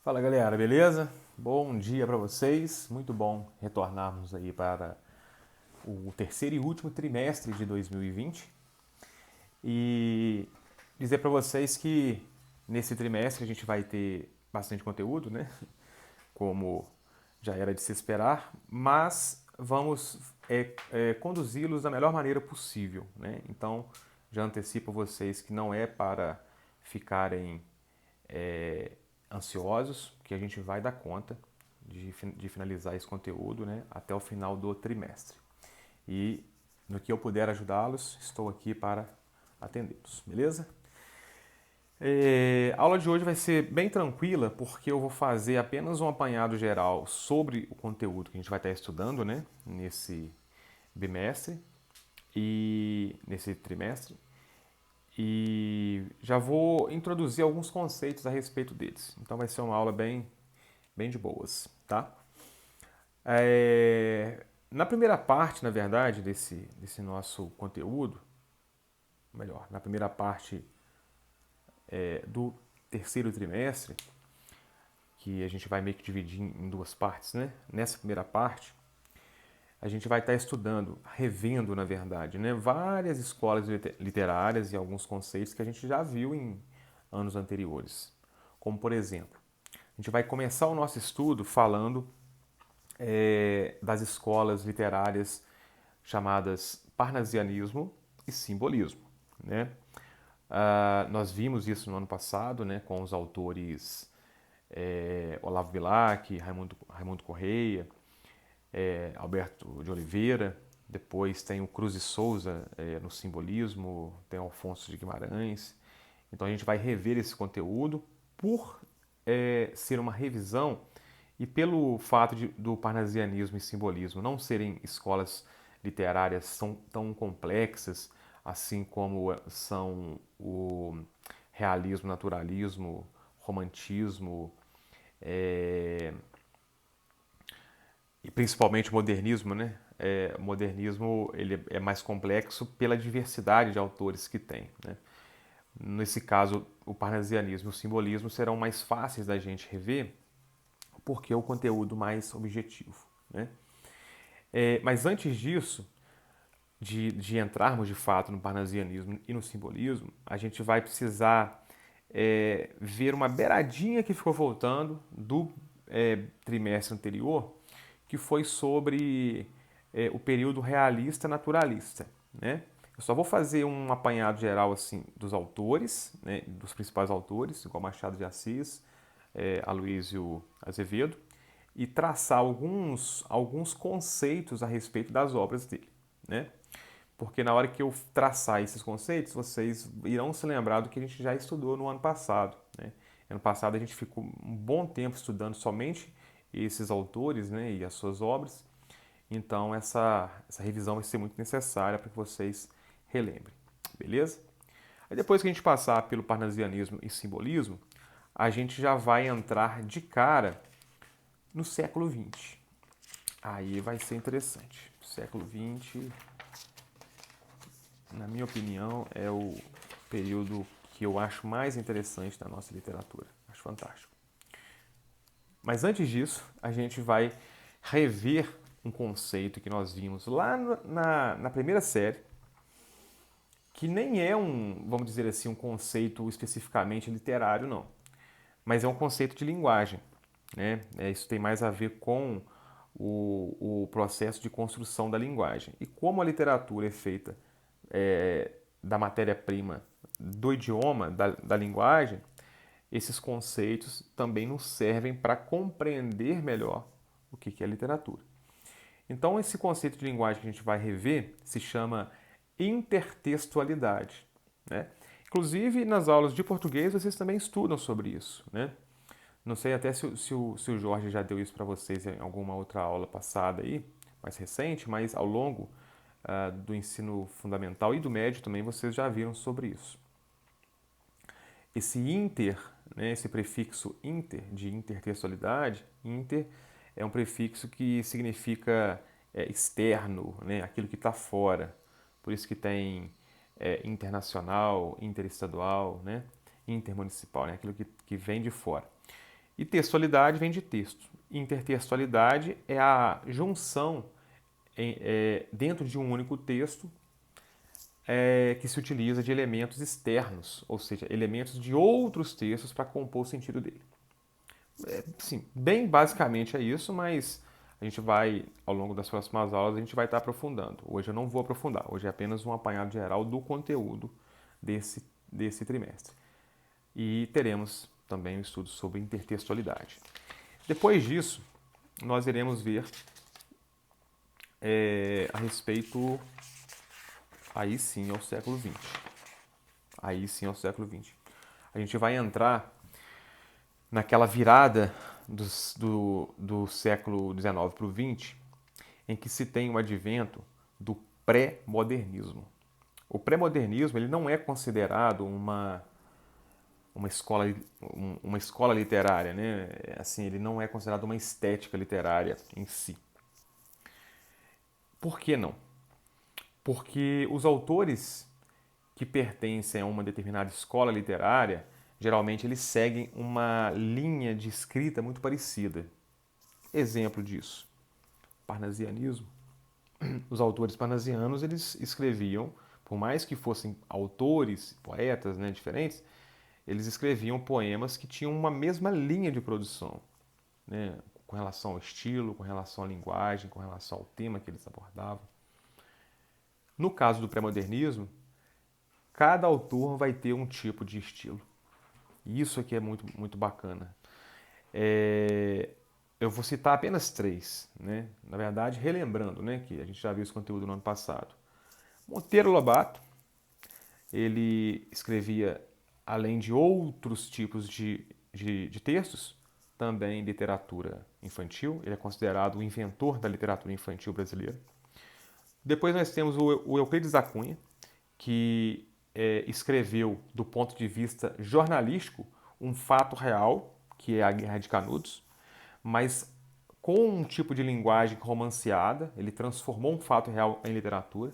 Fala galera, beleza? Bom dia para vocês. Muito bom retornarmos aí para o terceiro e último trimestre de 2020 e dizer para vocês que nesse trimestre a gente vai ter bastante conteúdo, né? Como já era de se esperar, mas vamos conduzi-los da melhor maneira possível, né? Então já antecipo a vocês que não é para ficarem ansiosos, que a gente vai dar conta de finalizar esse conteúdo, né, até o final do trimestre. E no que eu puder ajudá-los, estou aqui para atendê-los, beleza? A aula de hoje vai ser bem tranquila, porque eu vou fazer apenas um apanhado geral sobre o conteúdo que a gente vai estar estudando, né, nesse bimestre e nesse trimestre. E já vou introduzir alguns conceitos a respeito deles. Então vai ser uma aula bem de boas, tá? Na primeira parte, na verdade, desse nosso conteúdo, melhor, na primeira parte do terceiro trimestre, que a gente vai meio que dividir em duas partes, né? Nessa primeira parte, a gente vai estar estudando, revendo, na verdade, né, várias escolas literárias e alguns conceitos que a gente já viu em anos anteriores. Como, por exemplo, a gente vai começar o nosso estudo falando das escolas literárias chamadas parnasianismo e simbolismo, né? Nós vimos isso no ano passado, né, com os autores Olavo Bilac, Raimundo Correia, Alberto de Oliveira. Depois tem o Cruz e Souza no simbolismo, tem Alfonso de Guimarães. Então a gente vai rever esse conteúdo por ser uma revisão e pelo fato do parnasianismo e simbolismo não serem escolas literárias tão complexas, assim como são o realismo, naturalismo, romantismo e principalmente o modernismo, né? O modernismo ele é mais complexo pela diversidade de autores que tem, né? Nesse caso, o parnasianismo e o simbolismo serão mais fáceis da gente rever porque é o conteúdo mais objetivo, né? Mas antes disso, de entrarmos de fato no parnasianismo e no simbolismo, a gente vai precisar ver uma beiradinha que ficou faltando do trimestre anterior, que foi sobre o período realista naturalista, né? Eu só vou fazer um apanhado geral assim dos autores, né, dos principais autores, igual Machado de Assis, Aloísio Azevedo, e traçar alguns conceitos a respeito das obras dele, né? Porque na hora que eu traçar esses conceitos, vocês irão se lembrar do que a gente já estudou no ano passado, né? Ano passado a gente ficou um bom tempo estudando somente esses autores, né, e as suas obras. Então essa revisão vai ser muito necessária para que vocês relembrem, beleza? Aí depois que a gente passar pelo parnasianismo e simbolismo, a gente já vai entrar de cara no século XX. Aí vai ser interessante. Século XX, na minha opinião, é o período que eu acho mais interessante da nossa literatura. Acho fantástico. Mas antes disso, a gente vai rever um conceito que nós vimos lá na primeira série, que nem é vamos dizer assim, um conceito especificamente literário, não. Mas é um conceito de linguagem, né? Isso tem mais a ver com o processo de construção da linguagem. E como a literatura é feita da matéria-prima do idioma, da linguagem, esses conceitos também nos servem para compreender melhor o que é literatura. Então, esse conceito de linguagem que a gente vai rever se chama intertextualidade, né? Inclusive, nas aulas de português, vocês também estudam sobre isso, né? Não sei até se o Jorge já deu isso para vocês em alguma outra aula passada aí, mais recente, mas ao longo do ensino fundamental e do médio também vocês já viram sobre isso. Esse inter, né, esse prefixo inter, de intertextualidade, inter é um prefixo que significa externo, né, aquilo que está fora. Por isso que tem internacional, interestadual, né, intermunicipal, né, aquilo que vem de fora. E textualidade vem de texto. Intertextualidade é a junção dentro de um único texto que se utiliza de elementos externos, ou seja, elementos de outros textos para compor o sentido dele. Sim, bem basicamente é isso, mas a gente vai, ao longo das próximas aulas, a gente vai estar aprofundando. Hoje eu não vou aprofundar, hoje é apenas um apanhado geral do conteúdo desse trimestre. E teremos também um estudo sobre intertextualidade. Depois disso, nós iremos ver a respeito, aí sim, ao século XX. Aí sim, ao século XX. A gente vai entrar naquela virada do século XIX para o XX, em que se tem o advento do pré-modernismo. O pré-modernismo ele não é considerado uma escola literária, né? Assim, ele não é considerado uma estética literária em si. Por que não? Porque os autores que pertencem a uma determinada escola literária, geralmente eles seguem uma linha de escrita muito parecida. Exemplo disso, parnasianismo. Os autores parnasianos, eles escreviam, por mais que fossem autores, poetas, né, diferentes, eles escreviam poemas que tinham uma mesma linha de produção, né, com relação ao estilo, com relação à linguagem, com relação ao tema que eles abordavam. No caso do pré-modernismo, cada autor vai ter um tipo de estilo. E isso aqui é muito, muito bacana. Eu vou citar apenas três, né? Na verdade, relembrando, né, que a gente já viu esse conteúdo no ano passado. Monteiro Lobato, ele escrevia, além de outros tipos de textos, também literatura infantil. Ele é considerado o inventor da literatura infantil brasileira. Depois nós temos o Euclides da Cunha, que escreveu, do ponto de vista jornalístico, um fato real, que é a Guerra de Canudos, mas com um tipo de linguagem romanceada, ele transformou um fato real em literatura.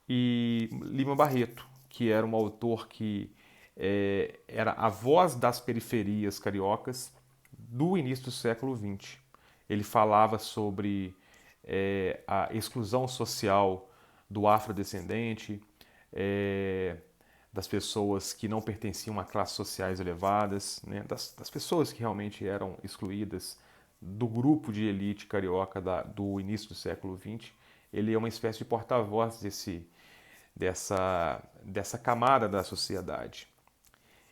E Lima Barreto, que era um autor que era a voz das periferias cariocas do início do século XX. Ele falava sobre a exclusão social do afrodescendente, das pessoas que não pertenciam a classes sociais elevadas, né, das pessoas que realmente eram excluídas do grupo de elite carioca do início do século XX. Ele é uma espécie de porta-voz dessa camada da sociedade.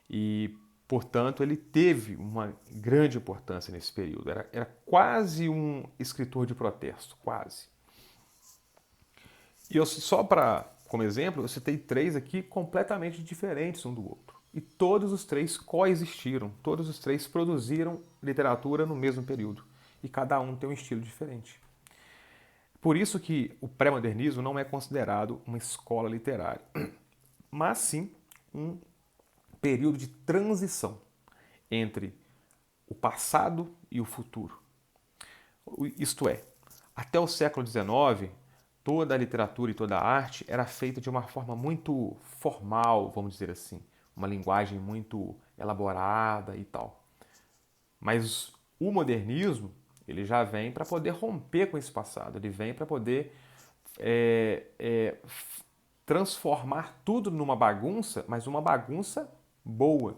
E, portanto, ele teve uma grande importância nesse período. Era quase um escritor de protesto, quase. E só como exemplo, eu citei três aqui completamente diferentes um do outro. E todos os três coexistiram, todos os três produziram literatura no mesmo período. E cada um tem um estilo diferente. Por isso que o pré-modernismo não é considerado uma escola literária, mas sim um período de transição entre o passado e o futuro. Isto é, até o século XIX, toda a literatura e toda a arte era feita de uma forma muito formal, vamos dizer assim, uma linguagem muito elaborada e tal. Mas o modernismo, ele já vem para poder romper com esse passado, ele vem para poder transformar tudo numa bagunça, mas uma bagunça boa.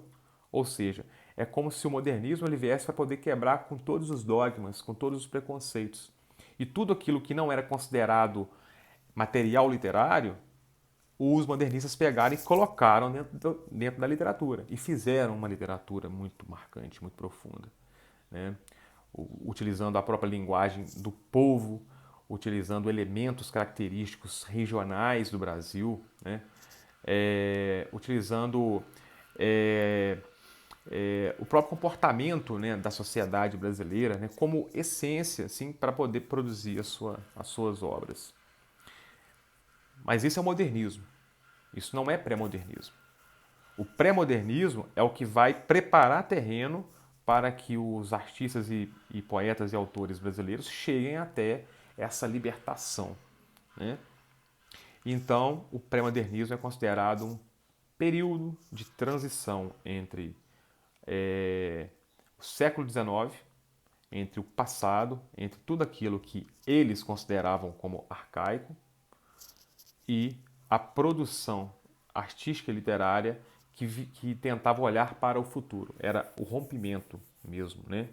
Ou seja, é como se o modernismo ele viesse para poder quebrar com todos os dogmas, com todos os preconceitos. E tudo aquilo que não era considerado material literário, os modernistas pegaram e colocaram dentro da literatura. E fizeram uma literatura muito marcante, muito profunda, né? Utilizando a própria linguagem do povo, utilizando elementos característicos regionais do Brasil, né? Utilizando o próprio comportamento, né, da sociedade brasileira, né, como essência assim, para poder produzir as suas obras. Mas isso é o modernismo. Isso não é pré-modernismo. O pré-modernismo é o que vai preparar terreno para que os artistas e poetas e autores brasileiros cheguem até essa libertação, né? Então, o pré-modernismo é considerado um período de transição entre o século XIX, entre o passado, entre tudo aquilo que eles consideravam como arcaico e a produção artística e literária que tentava olhar para o futuro. Era o rompimento mesmo, né?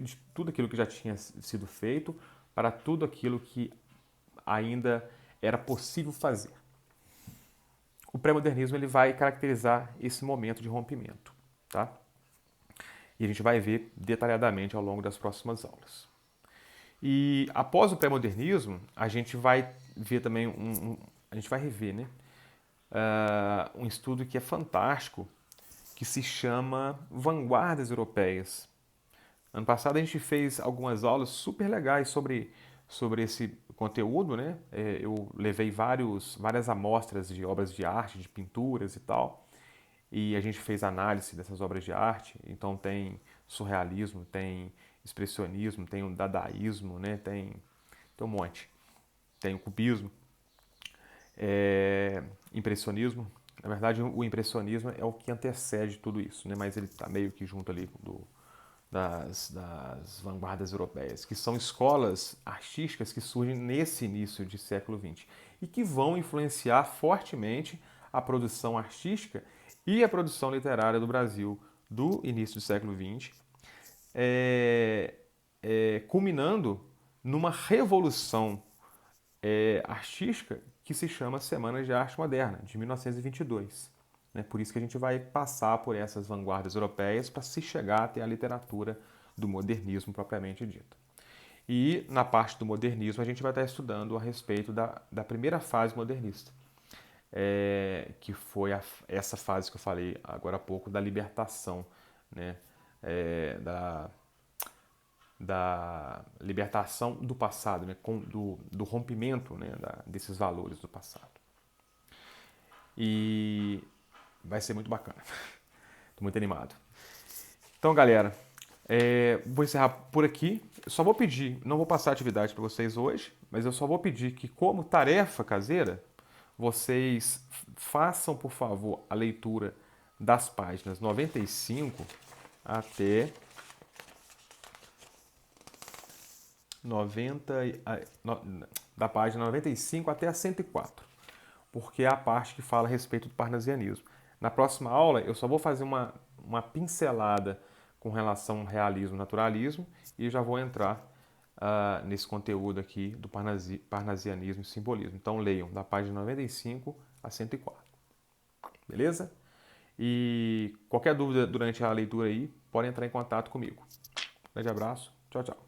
De tudo aquilo que já tinha sido feito para tudo aquilo que ainda era possível fazer. O pré-modernismo ele vai caracterizar esse momento de rompimento, tá? E a gente vai ver detalhadamente ao longo das próximas aulas. E após o pré-modernismo, a gente vai ver também a gente vai rever, né? Um estudo que é fantástico, que se chama Vanguardas Europeias. Ano passado a gente fez algumas aulas super legais sobre esse conteúdo, né? Eu levei várias amostras de obras de arte, de pinturas e tal, e a gente fez análise dessas obras de arte. Então tem surrealismo, tem expressionismo, tem o dadaísmo, né? Tem um monte. Tem o cubismo, impressionismo. Na verdade, o impressionismo é o que antecede tudo isso, né? Mas ele está meio que junto ali das vanguardas europeias, que são escolas artísticas que surgem nesse início de século XX e que vão influenciar fortemente a produção artística e a produção literária do Brasil do início do século XX, culminando numa revolução artística que se chama Semana de Arte Moderna, de 1922. Por isso que a gente vai passar por essas vanguardas europeias para se chegar até a literatura do modernismo propriamente dita. E na parte do modernismo a gente vai estar estudando a respeito da primeira fase modernista, que foi essa fase que eu falei agora há pouco da libertação, né? Da libertação do passado, né? do rompimento, né? Desses valores do passado. E vai ser muito bacana. Estou muito animado. Então, galera, vou encerrar por aqui. Eu só vou pedir, não vou passar a atividade para vocês hoje, mas eu só vou pedir que, como tarefa caseira, vocês façam, por favor, a leitura das páginas 95 até 90, da página 95 até a 104, porque é a parte que fala a respeito do parnasianismo. Na próxima aula, eu só vou fazer uma pincelada com relação ao realismo e naturalismo e já vou entrar nesse conteúdo aqui do parnasianismo e simbolismo. Então leiam da página 95 a 104. Beleza? E qualquer dúvida durante a leitura aí, podem entrar em contato comigo. Grande abraço. Tchau, tchau.